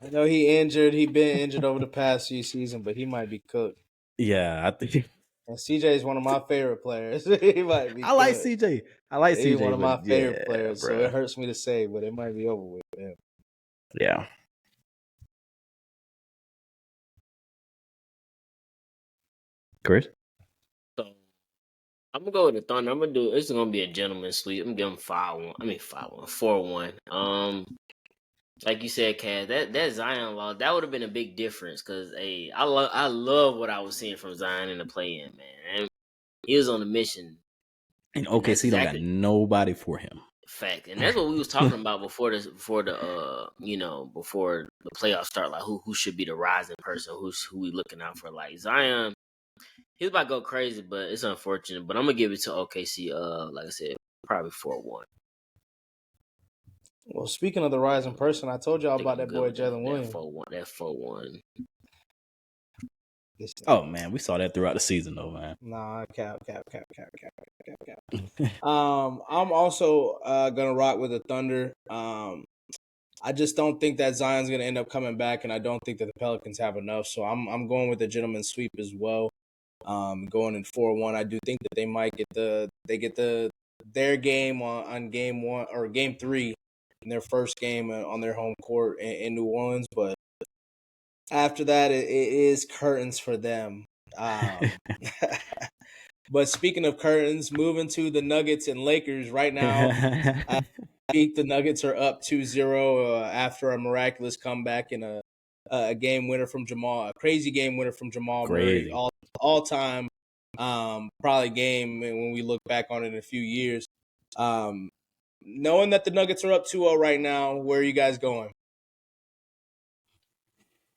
I know he injured. He been injured over the past few seasons, but he might be cooked. yeah, I think. And CJ is one of my favorite players. He might be. I like CJ. He's one of my favorite players, bro. so it hurts me to say, but it might be over with him. Yeah. Chris? So I'm gonna go with the Thunder. I'm gonna do. This is gonna be a gentleman's sweep. I'm gonna give them 5-1. 4-1. Like you said, Cass, that Zion loss, that would have been a big difference, because I love what I was seeing from Zion in the play-in, man. And he was on a mission. And OKC don't got nobody for him. Fact, and that's what we was talking about before the playoffs start. Like who should be the rising person? Who we looking out for? Like Zion, he was about to go crazy, but it's unfortunate. But I'm gonna give it to OKC. Like I said, probably 4-1. Well, speaking of the rising person, I told y'all about that boy Jalen Williams. That 4-1. Oh man, we saw that throughout the season though, man. Nah, cap. I'm also gonna rock with the Thunder. I just don't think that Zion's gonna end up coming back, and I don't think that the Pelicans have enough. So I'm going with the gentleman's sweep as well. Going in 4-1. I do think that they might get their game on game 1 or game 3 in their first game on their home court in New Orleans, but after that, it is curtains for them. But speaking of curtains, moving to the Nuggets and Lakers right now, the Nuggets are up 2-0 after a miraculous comeback and a game winner from Jamal, a crazy game winner from Jamal Murray, all time, probably game when we look back on it in a few years. Knowing that the Nuggets are up 2-0 right now, where are you guys going?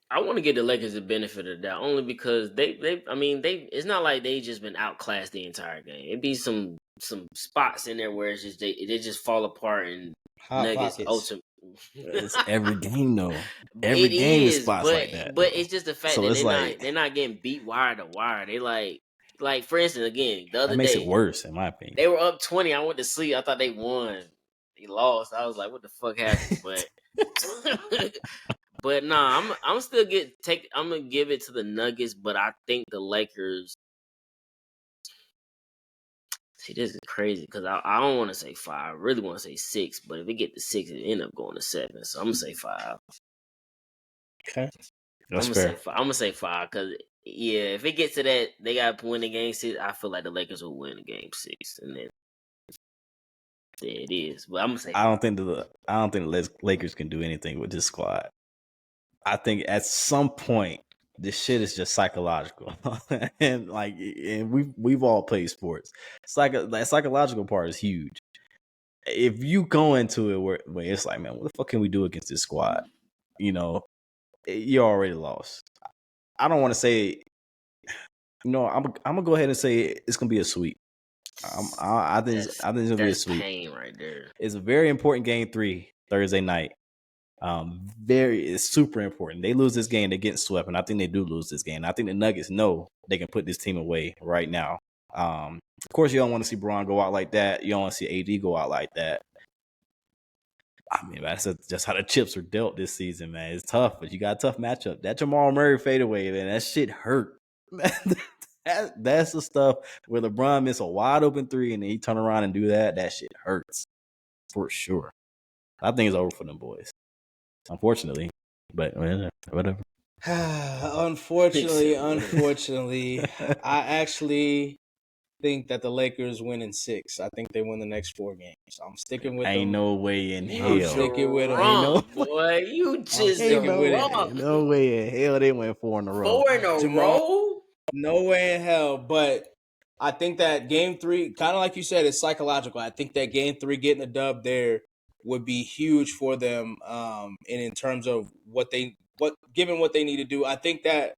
I want to give the Lakers the benefit of the doubt, only because they it's not like they just been outclassed the entire game. It'd be some spots in there where it's just they just fall apart, and Nuggets ultimately. It's every game though. Every game is spots like that. But it's just the fact that they're not getting beat wire to wire. They like for instance, again, the other day, that makes it worse in my opinion. They were up 20. I went to sleep. I thought they won. They lost. I was like, what the fuck happened? But nah, I'm still I'm gonna give it to the Nuggets, but I think the Lakers. See, this is crazy because I don't want to say 5. I really want to say 6, but if it get to 6, it end up going to 7. So I'm gonna say 5. Okay. That's fair. I'm gonna say 5 because if it gets to that, they got to win the game 6. I feel like the Lakers will win the game 6, and then there it is. But I'm gonna say I don't think the Lakers can do anything with this squad. I think at some point this shit is just psychological, and we've all played sports. That psychological part is huge. If you go into it where it's like, man, what the fuck can we do against this squad? You know, you're already lost. I don't want to say. I'm gonna go ahead and say it's gonna be a sweep. I think it's gonna be a sweep. Pain right there. It's a very important game 3 Thursday night. It's super important. They lose this game, they're getting swept, and I think they do lose this game. I think the Nuggets know they can put this team away right now. Of course, you don't want to see Braun go out like that. You don't want to see AD go out like that. I mean, that's just how the chips are dealt this season, man. It's tough, but you got a tough matchup. That Jamal Murray fadeaway, man, that shit hurt. That's the stuff where LeBron miss a wide open 3 and then he turn around and do that. That shit hurts for sure. I think it's over for them boys, unfortunately. But whatever. Unfortunately, I actually think that the Lakers win in 6. I think they win the next 4 games. I'm sticking with them. Ain't no way in hell. You sticking with them. Ain't no boy. You just sticking with it. No way in hell they went 4 in a row. 4 in a row? No way in hell. But I think that game 3, kind of like you said, it's psychological. I think that game 3 getting a dub there would be huge for them. And in terms of given what they need to do, I think that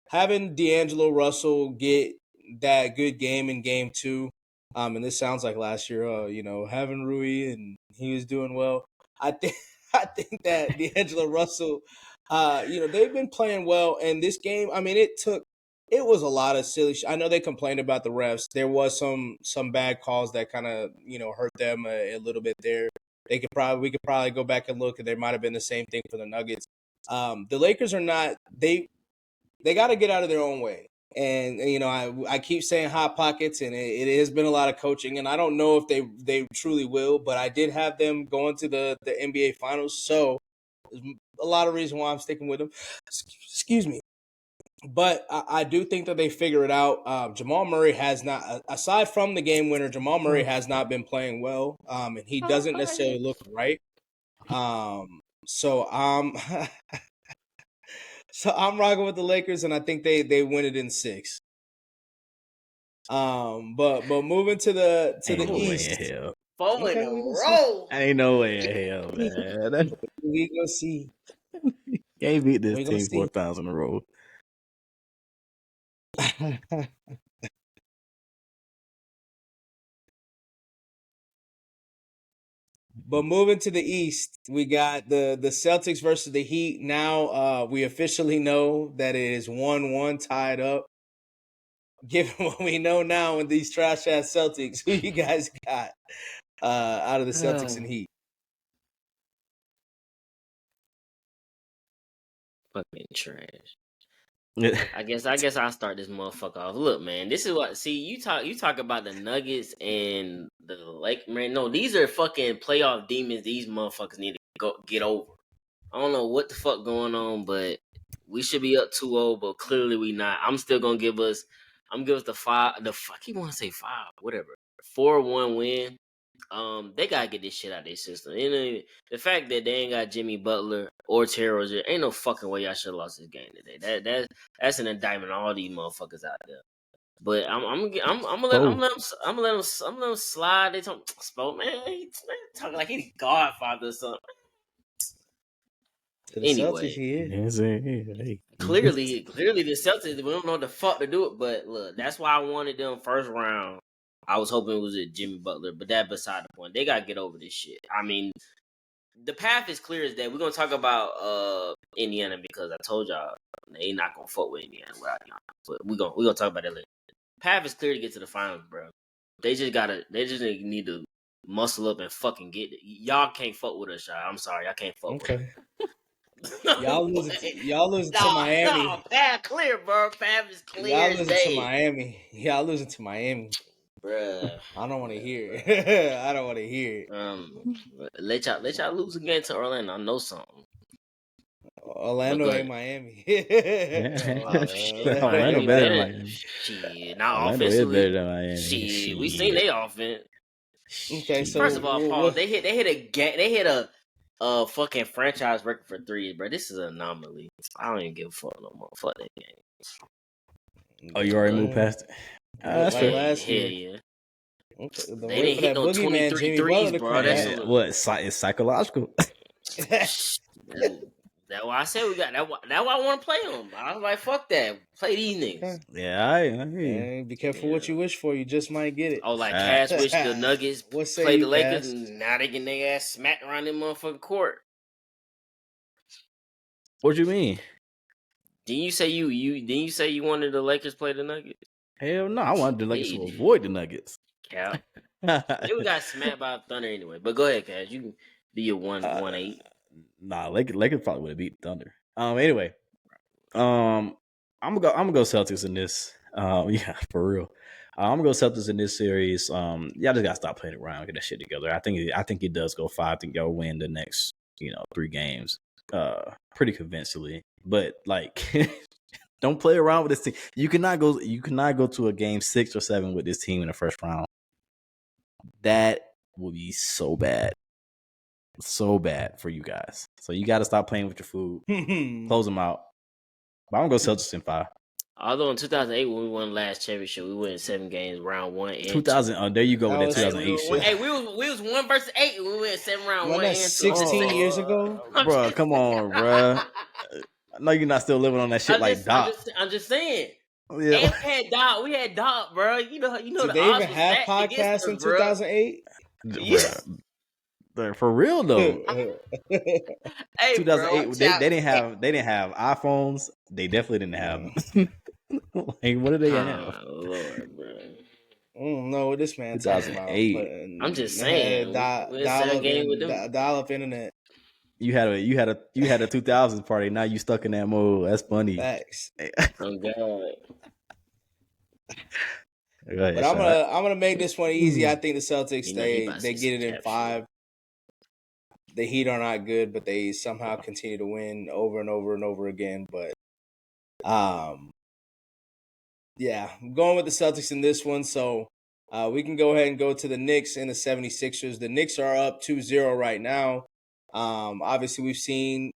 having D'Angelo Russell get that good game in game 2, and this sounds like last year, having Rui and he was doing well. I think that D'Angelo Russell, they've been playing well, and this game, I mean, it was a lot of silly. I know they complained about the refs. There was some bad calls that kind of hurt them a little bit there. We could probably go back and look, and there might have been the same thing for the Nuggets. The Lakers are not they got to get out of their own way. And I keep saying hot pockets, and it has been a lot of coaching, and I don't know if they truly will, but I did have them going to the NBA Finals, so there's a lot of reason why I'm sticking with them. Excuse me. But I do think that they figure it out. Jamal Murray has not, aside from the game winner, Jamal Murray has not been playing well, and he doesn't necessarily look right. So I'm rocking with the Lakers, and I think they win it in 6. But moving to the East. 4 in a row. Ain't no way in hell, man. We gonna see. Can't beat this team 4 times in a row. But moving to the East, we got the Celtics versus the Heat. Now we officially know that it is 1-1 tied up. Given what we know now with these trash ass Celtics, who you guys got out of the Celtics and Heat? Fucking trash. I guess I'll start this motherfucker off. Look, man, this is what. See, you talk about the Nuggets and the Lake. Man, no, these are fucking playoff demons. These motherfuckers need to get over. I don't know what the fuck going on, but we should be up 2-0, but clearly we not. I'm still gonna give us the 5. The fuck you want to say 5? Whatever. 4-1 win. They gotta get this shit out of their system. And the fact that they ain't got Jimmy Butler or Terry Rozier, ain't no fucking way y'all should have lost this game today. That's an indictment on all these motherfuckers out there. But I'm gonna let them slide. They spoke, man. Talking like he's Godfather or something. Anyway, clearly the Celtics, we don't know the fuck to do it. But look, that's why I wanted them first round. I was hoping it was a Jimmy Butler, but that beside the point. They gotta get over this shit. I mean, the path is clear as day. We're gonna talk about Indiana because I told y'all they not gonna fuck with Indiana without Giannis. But we're gonna talk about that later. The path is clear to get to the finals, bro. They just need to muscle up and fucking get it. Y'all can't fuck with us, y'all. I'm sorry, y'all can't fuck with us. Y'all losing to Miami. No, path clear, bro. Path is clear Y'all as losing to day. Miami. Y'all losing to Miami. Bruh. I don't want to hear it. I don't want to hear it. Let y'all lose again to Orlando. I know something. Orlando ain't Miami. Oh shit, Orlando Miami better than better. Miami. Shit, not Orlando is offensively. better than Miami. Shit, we seen they offense. Okay, so First of all, Paul, they hit a fucking franchise record for threes, bro. This is an anomaly. I don't even give a fuck no more. Fuck that game. Oh, you already moved past it? That's like fair. last Hell year. yeah. Okay, They didn't hit no 23 Jimmy Butler threes, to bro. come That's back. It's psychological. that's why I said we got that. That's why I want to play them. I was like, fuck that. Play these niggas. Yeah, I hear you. And be careful what you wish for. You just might get it. Oh, like Cass wish the Nuggets What say played you, the Lakers, Cass? and now they getting their ass smacked around their motherfucking court. What you mean? Didn't you say you wanted the Lakers play the Nuggets? Hell no, I wanted the Lakers to avoid the Nuggets. Cap. They got smacked by Thunder anyway. But go ahead, Cass. You can be your 1-8. Nah, Lakers probably would have beat Thunder. Anyway, I'm gonna go Celtics in this. Yeah, for real. I'm gonna go Celtics in this series. Y'all just gotta stop playing around, get that shit together. I think it does go 5. I think y'all win the next 3 games, pretty convincingly. But like, don't play around with this team. You cannot go to a game 6 or 7 with this team in the first round. That will be so bad for you guys. So you got to stop playing with your food. Close them out. But I'm gonna go Celtics in 5. Although in 2008 when we won last championship, we won 7 games, round 1 and 2000. There you go with that 2008 shit. Hey, we was 1 versus 8, and we went 7 round 1 and 2. 16 years ago, bro. Come on, bro. I know you're not still living on that shit Doc. I'm just saying. Yeah. And we had Doc, bro. You know. Did the they odds even have podcasts in 2008? For real though. Hey, 2008, bro, they didn't have iPhones. They definitely didn't have. Like, what did they have? Lord, bro. I don't know what this man talking about. I'm just saying. Dial up internet. You had a 2000s party. Now you stuck in that mode. That's funny. Facts. Oh God. But I'm gonna make this one easy. I think the Celtics they get it in 5. The Heat are not good, but they somehow continue to win over and over and over again. But yeah, I'm going with the Celtics in this one. So we can go ahead and go to the Knicks and the 76ers. The Knicks are up 2-0 right now. Obviously, we've seen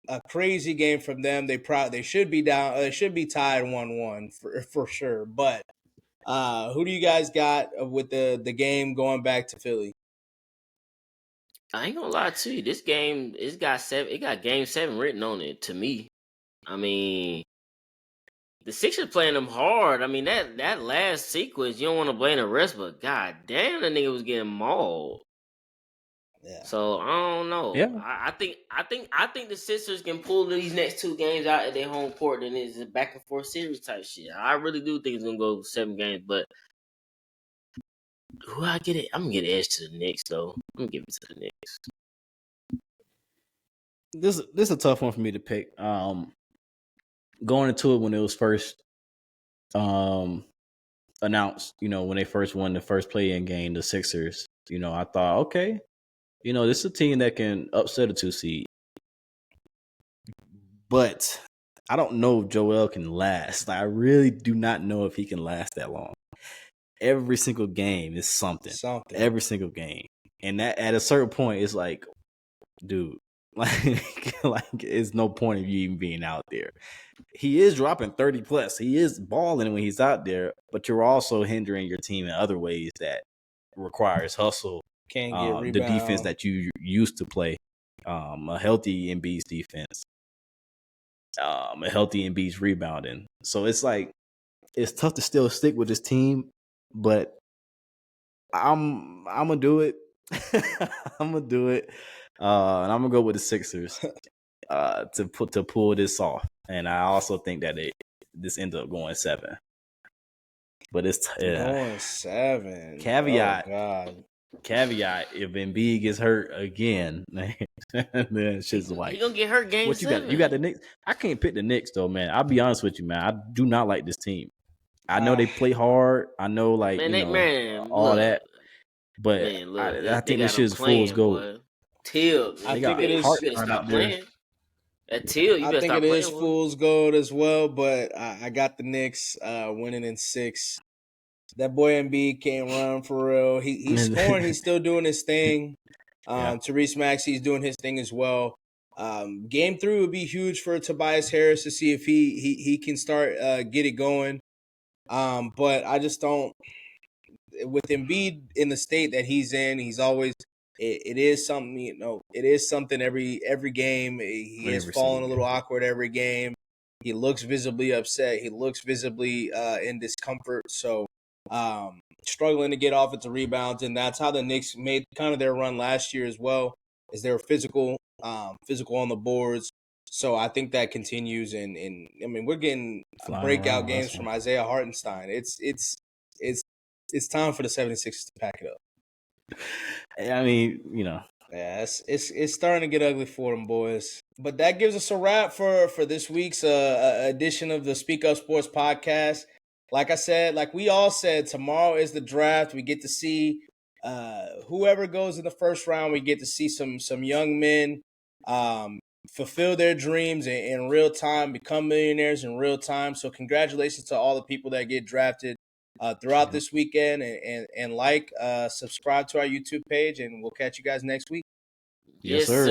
a crazy game from them. They should be down. They should be tied 1-1 for sure. But who do you guys got with the game going back to Philly? I ain't gonna lie to you. This game, it got game 7 written on it to me. I mean, the Sixers playing them hard. I mean, that last sequence, you don't want to blame the rest, but god damn, the nigga was getting mauled. Yeah. So I don't know. Yeah. I think the Sixers can pull these next 2 games out at their home court, and it's a back and forth series type shit. I really do think it's gonna go 7 games, but who I get it? I'm gonna get an edge to the Knicks though. I'm gonna give it to the Knicks. This is a tough one for me to pick. Going into it when it was first announced, when they first won the first play-in game, the Sixers, I thought, okay, this is a team that can upset a 2 seed. But I don't know if Joel can last. I really do not know if he can last that long. Every single game is something. Every single game. And that at a certain point, it's like, dude, like it's no point of you even being out there. He is dropping 30 plus. He is balling when he's out there, but you're also hindering your team in other ways that requires hustle. Can't get rebound. The defense that you used to play. A healthy Embiid's defense. A healthy Embiid's rebounding. So it's like, it's tough to still stick with this team, but I'm gonna do it. I'm gonna do it. And I'm gonna go with the Sixers to pull this off. And I also think that this ends up going 7. But it's going 7. Caveat. Oh God. caveat: if Embiid gets hurt again, then shit's He like. gonna get hurt game What you 7. got? You got the Knicks. I can't pick the Knicks though, man. I'll be honest with you, man. I do not like this team. I know they play hard. I know, like all Look, that. But man, I look, they think this got shit him is fool's playing, gold. boy. Till, I They think got it you is. better Hartenstein stop out there. playing. At Till, you I better think stop it is playing. fool's gold as well, but I got the Knicks winning in 6. That boy Embiid can't run for real. He's scoring. He's still doing his thing. Yeah. Therese Maxey's doing his thing as well. Game 3 would be huge for Tobias Harris to see if he can start get it going. But I just don't. With Embiid in the state that he's in, he's always it is something, it is something every game. He is Every falling a single little game. awkward every game. He looks visibly upset. He looks visibly in discomfort. So struggling to get offensive rebounds, and that's how the Knicks made kind of their run last year as well, is they were physical on the boards. So I think that continues, and I mean we're getting Flying breakout around, games hustling. from Isaiah Hartenstein. It's time for the 76ers to pack it up. I mean, Yeah, it's starting to get ugly for them boys. But that gives us a wrap for this week's edition of the Speak Up Sports podcast. Like I said, like we all said, tomorrow is the draft. We get to see whoever goes in the first round. We get to see some young men fulfill their dreams in real time, become millionaires in real time. So congratulations to all the people that get drafted throughout this weekend, and subscribe to our YouTube page, and we'll catch you guys next week. Yes, Yes, sir.